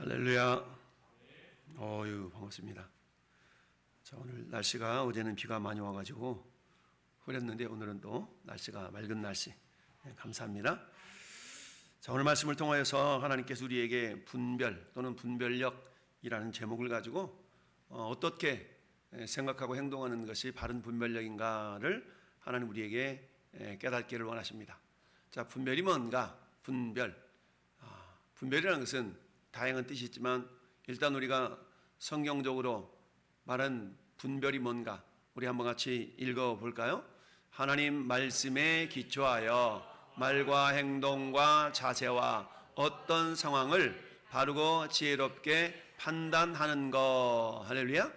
할렐루야. 반갑습니다. 자, 오늘 날씨가 어제는 비가 많이 와가지고 흐렸는데 오늘은 또 날씨가 맑은 날씨. 감사합니다. 자, 오늘 말씀을 통하여서 하나님께서 우리에게 분별 또는 분별력이라는 제목을 가지고 어떻게 생각하고 행동하는 것이 바른 분별력인가를 하나님 우리에게 깨닫기를 원하십니다. 자, 분별이 뭔가? 분별이라는 것은 다양한 뜻이 있지만 일단 우리가 성경적으로 말한 분별이 뭔가 우리 한번 같이 읽어볼까요? 하나님 말씀에 기초하여 말과 행동과 자세와 어떤 상황을 바르고 지혜롭게 판단하는 것. 할렐루야.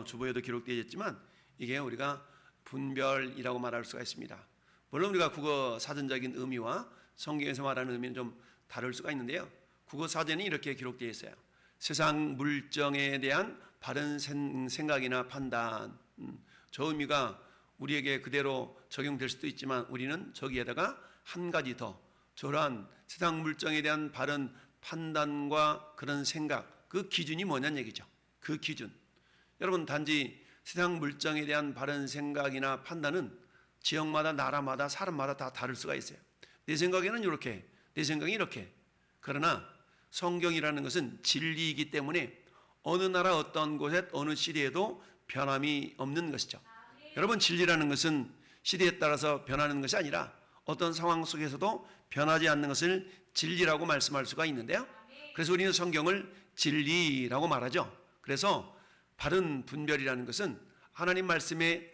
주보에도 기록되어 있지만 이게 우리가 분별이라고 말할 수가 있습니다. 물론 우리가 국어 사전적인 의미와 성경에서 말하는 의미는 좀 다를 수가 있는데요, 국어 사전이 이렇게 기록되어 있어요. 세상 물정에 대한 바른 생각이나 판단. 저 의미가 우리에게 그대로 적용될 수도 있지만 우리는 저기에다가 한 가지 더, 저러한 세상 물정에 대한 바른 판단과 그런 생각, 그 기준이 뭐냐는 얘기죠. 그 기준. 여러분, 단지 세상 물정에 대한 바른 생각이나 판단은 지역마다, 나라마다, 사람마다 다 다를 수가 있어요. 내 생각에는 이렇게, 내 생각이 이렇게. 그러나 성경이라는 것은 진리이기 때문에 어느 나라 어떤 곳에 어느 시대에도 변함이 없는 것이죠. 여러분, 진리라는 것은 시대에 따라서 변하는 것이 아니라 어떤 상황 속에서도 변하지 않는 것을 진리라고 말씀할 수가 있는데요, 그래서 우리는 성경을 진리라고 말하죠. 그래서 바른 분별이라는 것은 하나님 말씀에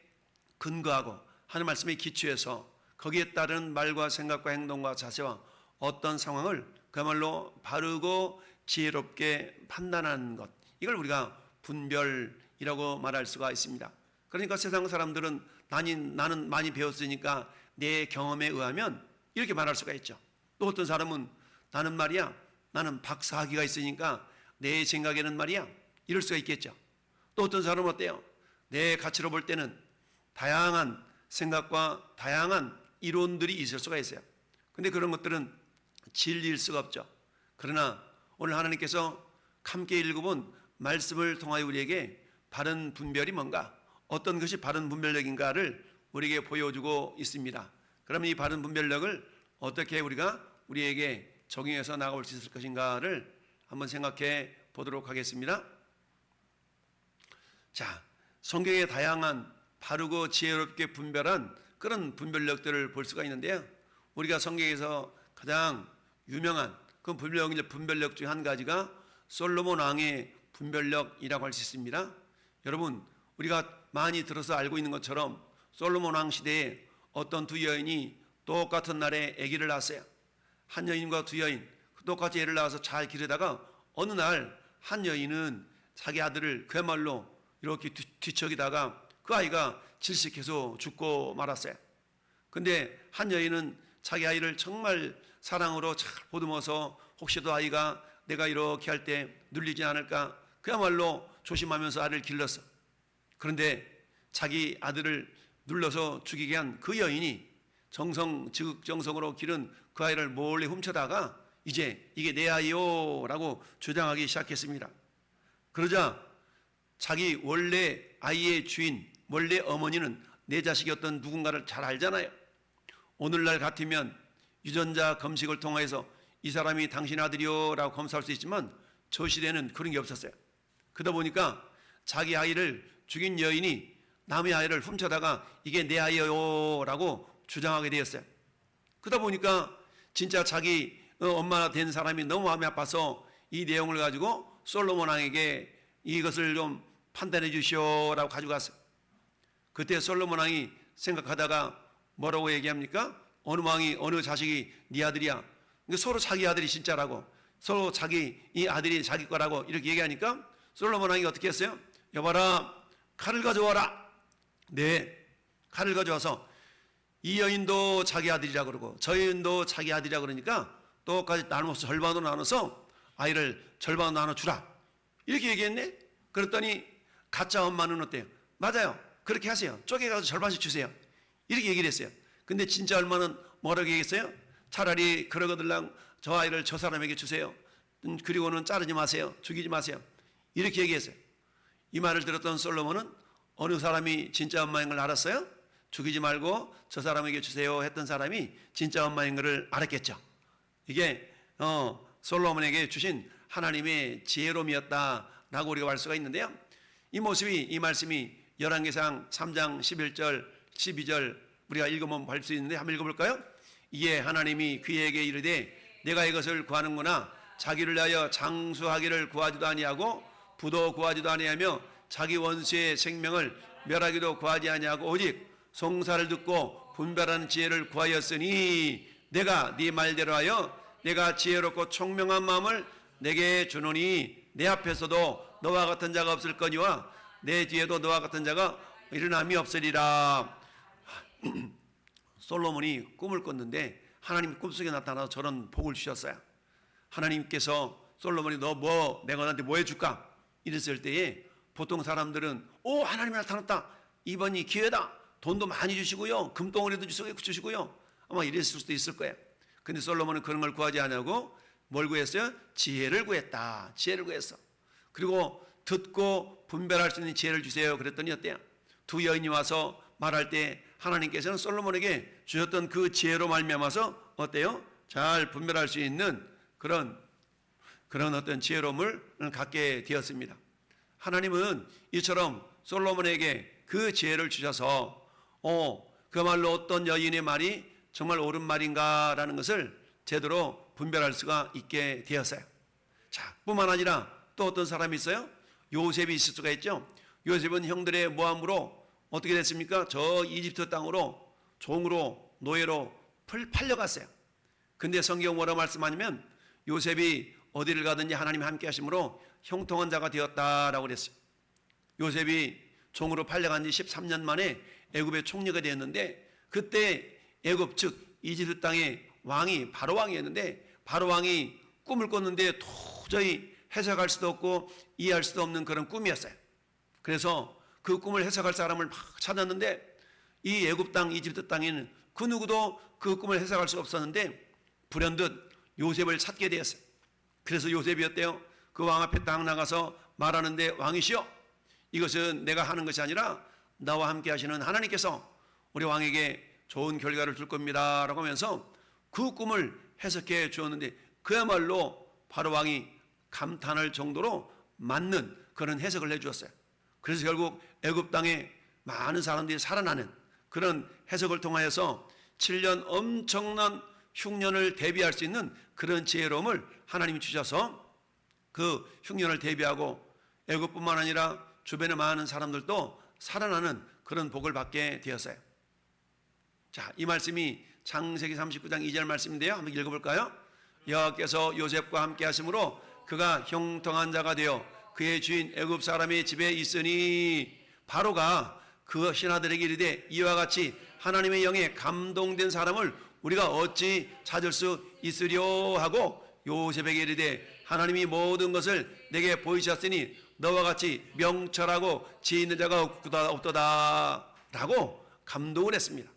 근거하고 하나님 말씀에 기초해서 거기에 따른 말과 생각과 행동과 자세와 어떤 상황을 그야말로 바르고 지혜롭게 판단하는 것, 이걸 우리가 분별이라고 말할 수가 있습니다. 그러니까 세상 사람들은 나는 많이 배웠으니까 내 경험에 의하면 이렇게 말할 수가 있죠. 또 어떤 사람은 나는 박사학위가 있으니까 내 생각에는 말이야, 이럴 수가 있겠죠. 또 어떤 사람은 어때요? 내 가치로 볼 때는 다양한 생각과 다양한 이론들이 있을 수가 있어요. 근데 그런 것들은 진리일 수가 없죠. 그러나 오늘 하나님께서 함께 읽어본 말씀을 통하여 우리에게 바른 분별이 뭔가, 어떤 것이 바른 분별력인가를 우리에게 보여주고 있습니다. 그럼 이 바른 분별력을 어떻게 우리에게 적용해서 나아갈 수 있을 것인가를 한번 생각해 보도록 하겠습니다. 자, 성경의 다양한 바르고 지혜롭게 분별한 그런 분별력들을 볼 수가 있는데요, 우리가 성경에서 가장 유명한 그 분별력 중 한 가지가 솔로몬 왕의 분별력이라고 할 수 있습니다. 여러분, 우리가 많이 들어서 알고 있는 것처럼 솔로몬 왕 시대에 어떤 두 여인이 똑같은 날에 아기를 낳았어요. 한 여인과 두 여인 똑같이 애를 낳아서 잘 기르다가 어느 날 한 여인은 자기 아들을 그야말로 이렇게 뒤척이다가 그 아이가 질식해서 죽고 말았어요. 근데 한 여인은 자기 아이를 정말 사랑으로 잘 보듬어서 혹시도 아이가 내가 이렇게 할 때 눌리지 않을까 그야말로 조심하면서 아이를 길렀어. 그런데 자기 아들을 눌러서 죽이게 한 그 여인이 지극정성으로 기른 그 아이를 몰래 훔쳐다가 이제 이게 내 아이요 라고 주장하기 시작했습니다. 그러자 자기 원래 아이의 주인, 원래 어머니는 내 자식이었던 누군가를 잘 알잖아요. 오늘날 같으면 유전자 검식을 통해서 이 사람이 당신 아들이요 라고 검사할 수 있지만 저 시대는 그런 게 없었어요. 그러다 보니까 자기 아이를 죽인 여인이 남의 아이를 훔쳐다가 이게 내 아이요 라고 주장하게 되었어요. 그러다 보니까 진짜 자기 엄마 된 사람이 너무 마음이 아파서 이 내용을 가지고 솔로몬 왕에게 이것을 좀 판단해 주시오라고 가져갔어요. 그때 솔로몬 왕이 생각하다가 뭐라고 얘기합니까? 어느 자식이 네 아들이야. 서로 자기 아들이 진짜라고, 서로 이 아들이 자기 거라고 이렇게 얘기하니까 솔로몬 왕이 어떻게 했어요? 여봐라, 칼을 가져와라. 네, 칼을 가져와서 이 여인도 자기 아들이라 그러고 저 여인도 자기 아들이라 그러니까 똑같이 나눠서 절반으로 나눠서 아이를 절반으로 나눠주라. 이렇게 얘기했네. 그랬더니 가짜 엄마는 어때요? 맞아요, 그렇게 하세요. 쪼개가서 절반씩 주세요. 이렇게 얘기를 했어요. 근데 진짜 엄마는 뭐라고 얘기했어요? 차라리 그러거들랑 저 아이를 저 사람에게 주세요. 그리고는 자르지 마세요. 죽이지 마세요. 이렇게 얘기했어요. 이 말을 들었던 솔로몬은 어느 사람이 진짜 엄마인 걸 알았어요? 죽이지 말고 저 사람에게 주세요 했던 사람이 진짜 엄마인 것을 알았겠죠. 이게 솔로몬에게 주신 하나님의 지혜로움이었다라고 우리가 알 수가 있는데요. 이 모습이, 이 말씀이 열왕기상 3장 11절 12절 우리가 읽으면 볼 수 있는데 한번 읽어볼까요? 이에 하나님이 그에게 이르되 내가 이것을 구하는구나. 자기를 위하여 장수하기를 구하지도 아니하고 부도 구하지도 아니하며 자기 원수의 생명을 멸하기도 구하지 아니하고 오직 송사를 듣고 분별하는 지혜를 구하였으니 내가 네 말대로 하여 내가 지혜롭고 총명한 마음을 내게 주노니 내 앞에서도 너와 같은 자가 없을 거니와 내 뒤에도 너와 같은 자가 일어남이 없으리라. 솔로몬이 꿈을 꿨는데 하나님 꿈속에 나타나서 저런 복을 주셨어요. 하나님께서 솔로몬이 너 내가 너한테 뭐 해줄까? 이랬을 때에 보통 사람들은 하나님이 나타났다. 이번이 기회다. 돈도 많이 주시고요. 금덩어리도 주시고요. 아마 이랬을 수도 있을 거예요. 근데 솔로몬은 그런 걸 구하지 않고 뭘 구했어요? 지혜를 구했다. 지혜를 구했어. 그리고 듣고 분별할 수 있는 지혜를 주세요. 그랬더니 어때요? 두 여인이 와서 말할 때 하나님께서는 솔로몬에게 주셨던 그 지혜로 말미암아서 어때요? 잘 분별할 수 있는 그런 어떤 지혜로움을 갖게 되었습니다. 하나님은 이처럼 솔로몬에게 그 지혜를 주셔서 그야말로 어떤 여인의 말이 정말 옳은 말인가라는 것을 제대로 분별할 수가 있게 되었어요. 자, 뿐만 아니라 또 어떤 사람이 있어요? 요셉이 있을 수가 있죠. 요셉은 형들의 모함으로 어떻게 됐습니까? 저 이집트 땅으로 종으로 노예로 팔려갔어요. 근데 성경 뭐라 말씀하냐면 요셉이 어디를 가든지 하나님이 함께 하심으로 형통한 자가 되었다라고 그랬어요. 요셉이 종으로 팔려간 지 13년 만에 애굽의 총리가 되었는데 그때 애굽 즉 이집트 땅의 왕이 바로 왕이었는데 바로 왕이 꿈을 꿨는데 도저히 해석할 수도 없고 이해할 수도 없는 그런 꿈이었어요. 그래서 그 꿈을 해석할 사람을 막 찾았는데 이 애굽 땅 이집트 땅에는 그 누구도 그 꿈을 해석할 수 없었는데 불현듯 요셉을 찾게 되었어요. 그래서 요셉이 어때요? 그 왕 앞에 딱 나가서 말하는데 왕이시여 이것은 내가 하는 것이 아니라 나와 함께 하시는 하나님께서 우리 왕에게 좋은 결과를 줄 겁니다 라고 하면서 그 꿈을 해석해 주었는데 그야말로 바로 왕이 감탄할 정도로 맞는 그런 해석을 해 주었어요. 그래서 결국 애굽 땅에 많은 사람들이 살아나는 그런 해석을 통하여서 7년 엄청난 흉년을 대비할 수 있는 그런 지혜로움을 하나님이 주셔서 그 흉년을 대비하고 애굽뿐만 아니라 주변의 많은 사람들도 살아나는 그런 복을 받게 되었어요. 자, 이 말씀이 창세기 39장 2절 말씀인데요. 한번 읽어볼까요? 여호와께서 요셉과 함께 하심으로 그가 형통한 자가 되어 그의 주인 애굽 사람의 집에 있으니 바로가 그 신하들에게 이르되 이와 같이 하나님의 영에 감동된 사람을 우리가 어찌 찾을 수 있으려 하고 요셉에게 이르되 하나님이 모든 것을 내게 보이셨으니 너와 같이 명철하고 지혜 있는 자가 없도다 라고 감동을 했습니다.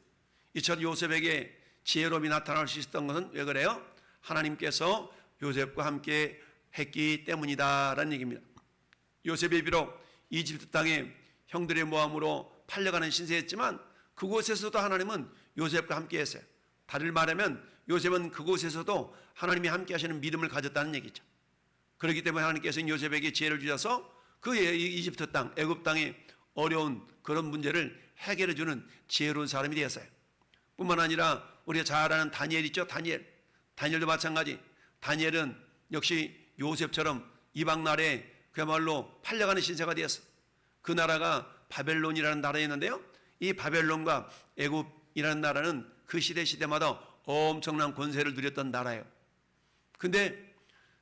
이처럼 요셉에게 지혜로움이 나타날 수 있었던 것은 왜 그래요? 하나님께서 요셉과 함께 했기 때문이다 라는 얘기입니다. 요셉이 비록 이집트 땅에 형들의 모함으로 팔려가는 신세였지만 그곳에서도 하나님은 요셉과 함께 했어요. 다른 말하면 요셉은 그곳에서도 하나님이 함께 하시는 믿음을 가졌다는 얘기죠. 그렇기 때문에 하나님께서는 요셉에게 지혜를 주셔서 그 이집트 땅, 애굽 땅의 어려운 그런 문제를 해결해 주는 지혜로운 사람이 되었어요. 뿐만 아니라 우리가 잘 아는 다니엘 있죠. 다니엘도 마찬가지. 다니엘은 역시 요셉처럼 이방 나라에 그야말로 팔려가는 신세가 되었어. 그 나라가 바벨론이라는 나라였는데요. 이 바벨론과 애굽이라는 나라는 그 시대마다 엄청난 권세를 누렸던 나라예요. 근데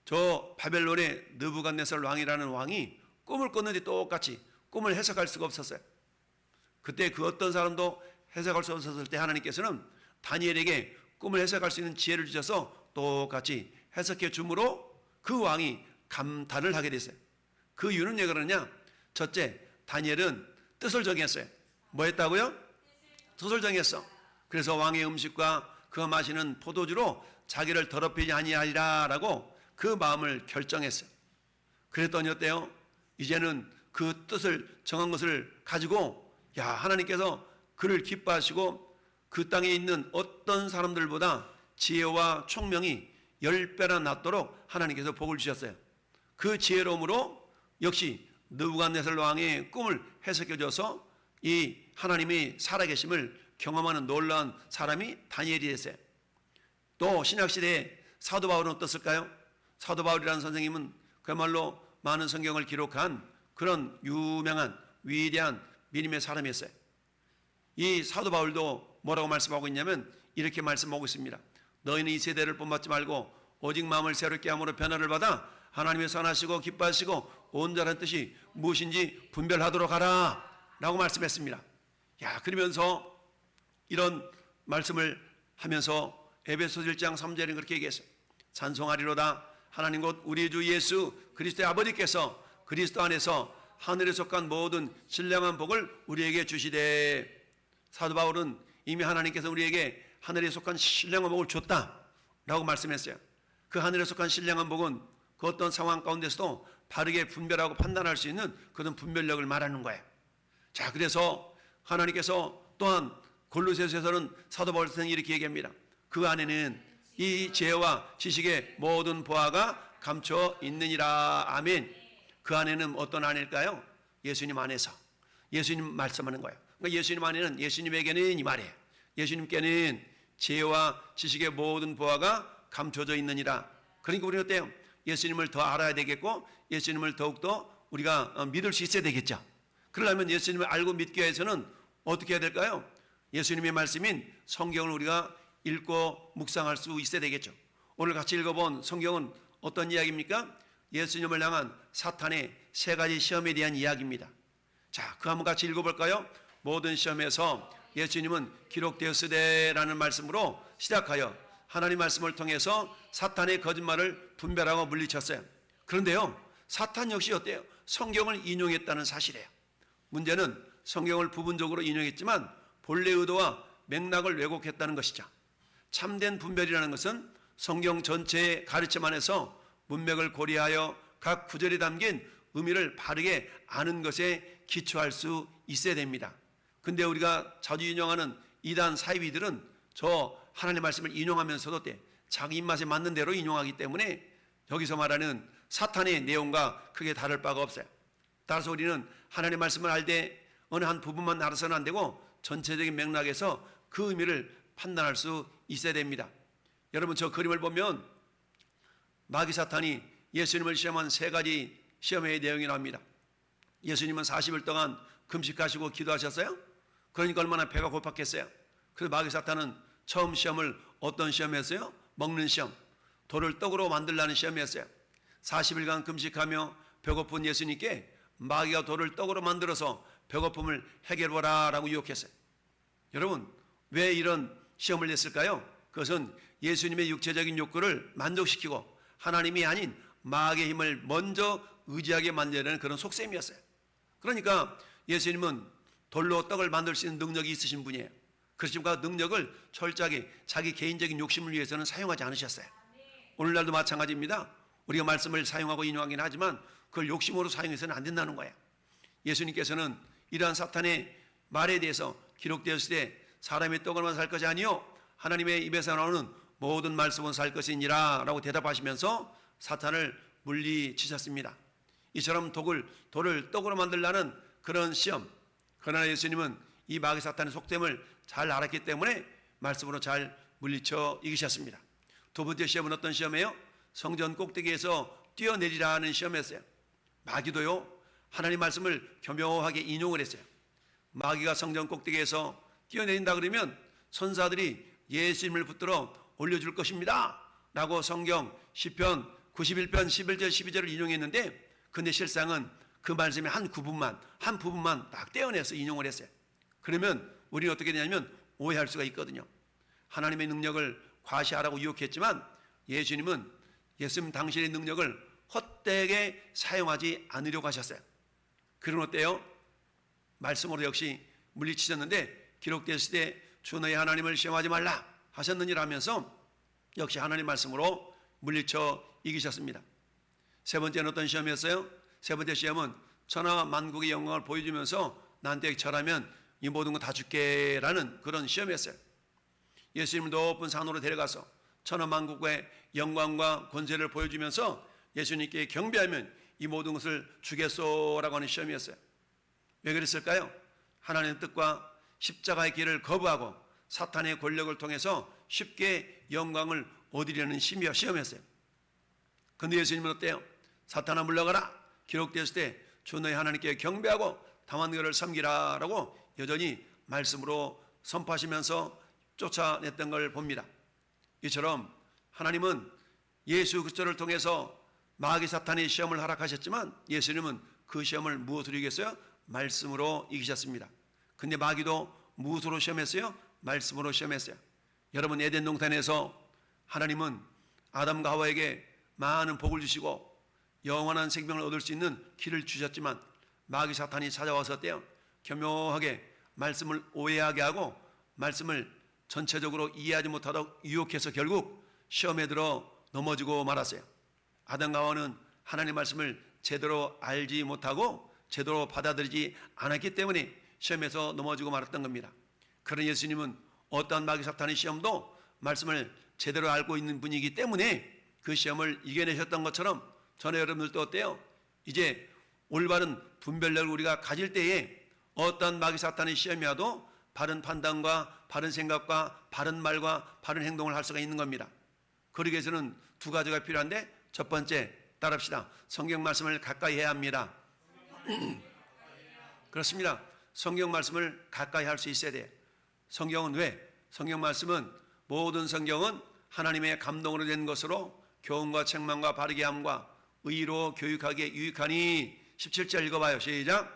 저 바벨론의 느부갓네살 왕이라는 왕이 꿈을 꿨는데 똑같이 꿈을 해석할 수가 없었어요. 그때 그 어떤 사람도 해석할 수 없었을 때 하나님께서는 다니엘에게 꿈을 해석할 수 있는 지혜를 주셔서 똑같이 해석해 주므로 그 왕이 감탄을 하게 됐어요. 그 이유는 왜 그러냐? 첫째, 다니엘은 뜻을 정했어요. 뭐 했다고요? 뜻을 정했어. 그래서 왕의 음식과 그가 마시는 포도주로 자기를 더럽히지 아니하리라 라고 그 마음을 결정했어요. 그랬더니 어때요? 이제는 그 뜻을 정한 것을 가지고 하나님께서 그를 기뻐하시고 그 땅에 있는 어떤 사람들보다 지혜와 총명이 10배나 낮도록 하나님께서 복을 주셨어요. 그 지혜로움으로 역시 느부갓네살 왕의 꿈을 해석해 줘서 이 하나님의 살아계심을 경험하는 놀라운 사람이 다니엘이 됐어요. 또 신약시대에 사도 바울은 어떻을까요? 사도 바울이라는 선생님은 그야말로 많은 성경을 기록한 그런 유명한 위대한 믿음의 사람이었어요. 이 사도 바울도 뭐라고 말씀하고 있냐면 이렇게 말씀하고 있습니다. 너희는 이 세대를 본받지 말고 오직 마음을 새롭게 함으로 변화를 받아 하나님의 선하시고 기뻐하시고 온전한 뜻이 무엇인지 분별하도록 하라 라고 말씀했습니다. 그러면서 이런 말씀을 하면서 에베소서 1장 3절에 그렇게 얘기했어요. 찬송하리로다 하나님 곧 우리 주 예수 그리스도의 아버지께서 그리스도 안에서 하늘에 속한 모든 신령한 복을 우리에게 주시되. 사도 바울은 이미 하나님께서 우리에게 하늘에 속한 신령한 복을 줬다라고 말씀했어요. 그 하늘에 속한 신령한 복은 그 어떤 상황 가운데서도 바르게 분별하고 판단할 수 있는 그런 분별력을 말하는 거예요. 그래서 하나님께서 또한 골로새서에서는 사도 바울 선생이 이렇게 얘기합니다. 그 안에는 이 지혜와 지식의 모든 보화가 감춰 있느니라. 아멘. 그 안에는 어떤 안일까요? 예수님 안에서 예수님 말씀하는 거예요. 그러니까 예수님 안에는, 예수님에게는 이 말이에요. 예수님께는 지혜와 지식의 모든 보화가 감춰져 있느니라. 그러니까 우리는 어때요? 예수님을 더 알아야 되겠고 예수님을 더욱더 우리가 믿을 수 있어야 되겠죠. 그러려면 예수님을 알고 믿기 위해서는 어떻게 해야 될까요? 예수님의 말씀인 성경을 우리가 읽고 묵상할 수 있어야 되겠죠. 오늘 같이 읽어본 성경은 어떤 이야기입니까? 예수님을 향한 사탄의 3가지 시험에 대한 이야기입니다. 그 한번 같이 읽어볼까요? 모든 시험에서 예수님은 기록되었으되라는 말씀으로 시작하여 하나님 말씀을 통해서 사탄의 거짓말을 분별하고 물리쳤어요. 그런데요, 사탄 역시 어때요? 성경을 인용했다는 사실이에요. 문제는 성경을 부분적으로 인용했지만 본래 의도와 맥락을 왜곡했다는 것이죠. 참된 분별이라는 것은 성경 전체의 가르침 안에서 문맥을 고려하여 각 구절에 담긴 의미를 바르게 아는 것에 기초할 수 있어야 됩니다. 근데 우리가 자주 인용하는 이단 사이비들은 저 하나님의 말씀을 인용하면서도 자기 입맛에 맞는 대로 인용하기 때문에 여기서 말하는 사탄의 내용과 크게 다를 바가 없어요. 따라서 우리는 하나님의 말씀을 알 때 어느 한 부분만 알아서는 안 되고 전체적인 맥락에서 그 의미를 판단할 수 있어야 됩니다. 여러분, 저 그림을 보면 마귀 사탄이 예수님을 시험한 3가지 시험의 내용이 나옵니다. 예수님은 40일 동안 금식하시고 기도하셨어요. 그러니까 얼마나 배가 고팠겠어요. 그래서 마귀 사탄은 처음 시험을 어떤 시험이었어요? 먹는 시험, 돌을 떡으로 만들라는 시험이었어요. 40일간 금식하며 배고픈 예수님께 마귀가 돌을 떡으로 만들어서 배고픔을 해결하라 라고 유혹했어요. 여러분, 왜 이런 시험을 냈을까요? 그것은 예수님의 육체적인 욕구를 만족시키고 하나님이 아닌 마귀의 힘을 먼저 의지하게 만들려는 그런 속셈이었어요. 그러니까 예수님은 돌로 떡을 만들 수 있는 능력이 있으신 분이에요. 그렇지만 그 능력을 철저하게 자기 개인적인 욕심을 위해서는 사용하지 않으셨어요. 오늘날도 마찬가지입니다. 우리가 말씀을 사용하고 인용하긴 하지만 그걸 욕심으로 사용해서는 안 된다는 거예요. 예수님께서는 이러한 사탄의 말에 대해서 기록되었을 때 사람의 떡으로만 살 것이 아니요 하나님의 입에서 나오는 모든 말씀은 살 것이니라 라고 대답하시면서 사탄을 물리치셨습니다. 이처럼 돌을 떡으로 만들라는 그런 시험, 그러나 예수님은 이 마귀 사탄의 속셈을 잘 알았기 때문에 말씀으로 잘 물리쳐 이기셨습니다. 두 번째 시험은 어떤 시험이에요? 성전 꼭대기에서 뛰어내리라는 시험이었어요. 마귀도요, 하나님 말씀을 교묘하게 인용을 했어요. 마귀가 성전 꼭대기에서 뛰어내린다 그러면 천사들이 예수님을 붙들어 올려줄 것입니다 라고 성경 시편 91편 11절 12절을 인용했는데, 근데 실상은 그 말씀의 한 부분만 딱 떼어내서 인용을 했어요. 그러면 우리는 어떻게 되냐면 오해할 수가 있거든요. 하나님의 능력을 과시하라고 유혹했지만 예수님은 예수님 당신의 능력을 헛되게 사용하지 않으려고 하셨어요. 그럼 어때요? 말씀으로 역시 물리치셨는데 기록됐을 때 주 너희 하나님을 시험하지 말라 하셨느니라 하면서 역시 하나님 말씀으로 물리쳐 이기셨습니다. 세 번째는 어떤 시험이었어요? 세 번째 시험은 천하 만국의 영광을 보여주면서 나한테 절하면 이 모든 거 다 줄게 라는 그런 시험이었어요. 예수님을 높은 산으로 데려가서 천하 만국의 영광과 권세를 보여주면서 예수님께 경배하면 이 모든 것을 주겠소라고 하는 시험이었어요. 왜 그랬을까요? 하나님의 뜻과 십자가의 길을 거부하고 사탄의 권력을 통해서 쉽게 영광을 얻으려는 시험이었어요. 그런데 예수님은 어때요? 사탄아 물러가라, 기록되었을 때 주 너희 하나님께 경배하고 다만 그를 섬기라라고 여전히 말씀으로 선포하시면서 쫓아냈던 걸 봅니다. 이처럼 하나님은 예수 그리스도를 통해서 마귀 사탄의 시험을 허락하셨지만 예수님은 그 시험을 무엇으로 이겼어요? 말씀으로 이기셨습니다. 근데 마귀도 무엇으로 시험했어요? 말씀으로 시험했어요. 여러분, 에덴 동산에서 하나님은 아담과 하와에게 많은 복을 주시고 영원한 생명을 얻을 수 있는 길을 주셨지만 마귀 사탄이 찾아와서 어때요? 교묘하게 말씀을 오해하게 하고 말씀을 전체적으로 이해하지 못하도록 유혹해서 결국 시험에 들어 넘어지고 말았어요. 아담과 하와는 하나님의 말씀을 제대로 알지 못하고 제대로 받아들이지 않았기 때문에 시험에서 넘어지고 말았던 겁니다. 그런 예수님은 어떠한 마귀 사탄의 시험도 말씀을 제대로 알고 있는 분이기 때문에 그 시험을 이겨내셨던 것처럼 저는 여러분들도 어때요? 이제 올바른 분별력을 우리가 가질 때에 어떠한 마귀 사탄의 시험이 와도 바른 판단과 바른 생각과 바른 말과 바른 행동을 할 수가 있는 겁니다. 그러기 위해서는 두 가지가 필요한데, 첫 번째 따라합시다. 성경 말씀을 가까이 해야 합니다. 그렇습니다. 성경 말씀을 가까이 할 수 있어야 돼요. 성경은 왜? 성경 말씀은 모든 성경은 하나님의 감동으로 된 것으로 교훈과 책망과 바르게 함과 의로 교육하기에 유익하니. 17절 읽어봐요. 시작.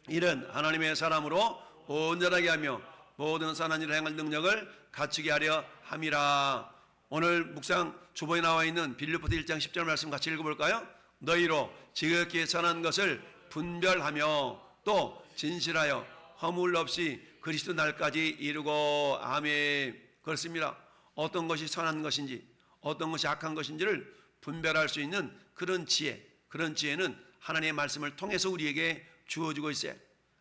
이는 하나님의 사람으로 온전하게 하며 모든 선한 일을 행할 능력을 갖추게 하려 함이라. 오늘 묵상 주보에 나와 있는 빌립보서 1장 10절 말씀 같이 읽어볼까요? 너희로 지극히 선한 것을 분별하며 또 진실하여 허물 없이 그리스도 날까지 이루고. 아멘. 그렇습니다. 어떤 것이 선한 것인지 어떤 것이 악한 것인지를 분별할 수 있는 그런 지혜, 그런 지혜는 하나님의 말씀을 통해서 우리에게 주어지고 있어요.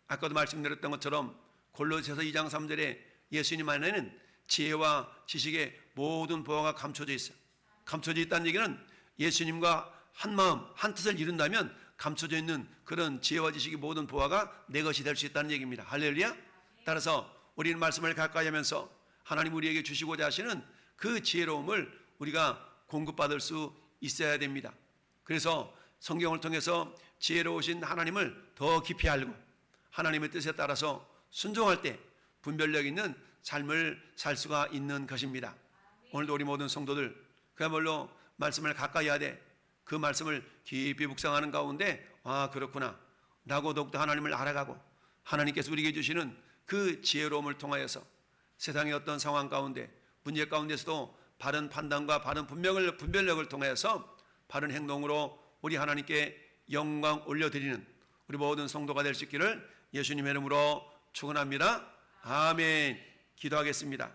아까도 말씀드렸던 것처럼 골로새서 2장 3절에 예수님 안에는 지혜와 지식의 모든 보화가 감춰져 있어요. 감춰져 있다는 얘기는 예수님과 한 마음 한 뜻을 이룬다면 감춰져 있는 그런 지혜와 지식의 모든 보화가 내 것이 될 수 있다는 얘기입니다. 할렐루야. 따라서 우리는 말씀을 가까이 하면서 하나님 우리에게 주시고자 하시는 그 지혜로움을 우리가 공급받을 수 있어야 됩니다. 그래서 성경을 통해서 지혜로우신 하나님을 더 깊이 알고 하나님의 뜻에 따라서 순종할 때 분별력 있는 삶을 살 수가 있는 것입니다. 오늘도 우리 모든 성도들 그야말로 말씀을 가까이 해야 돼. 그 말씀을 깊이 묵상하는 가운데 그렇구나 라고 더욱더 하나님을 알아가고 하나님께서 우리에게 주시는 그 지혜로움을 통하여서 세상의 어떤 상황 가운데 문제 가운데서도 바른 판단과 바른 분별력을 통해서 바른 행동으로 우리 하나님께 영광 올려드리는 우리 모든 성도가 될 수 있기를 예수님의 이름으로 축원합니다. 아멘. 기도하겠습니다.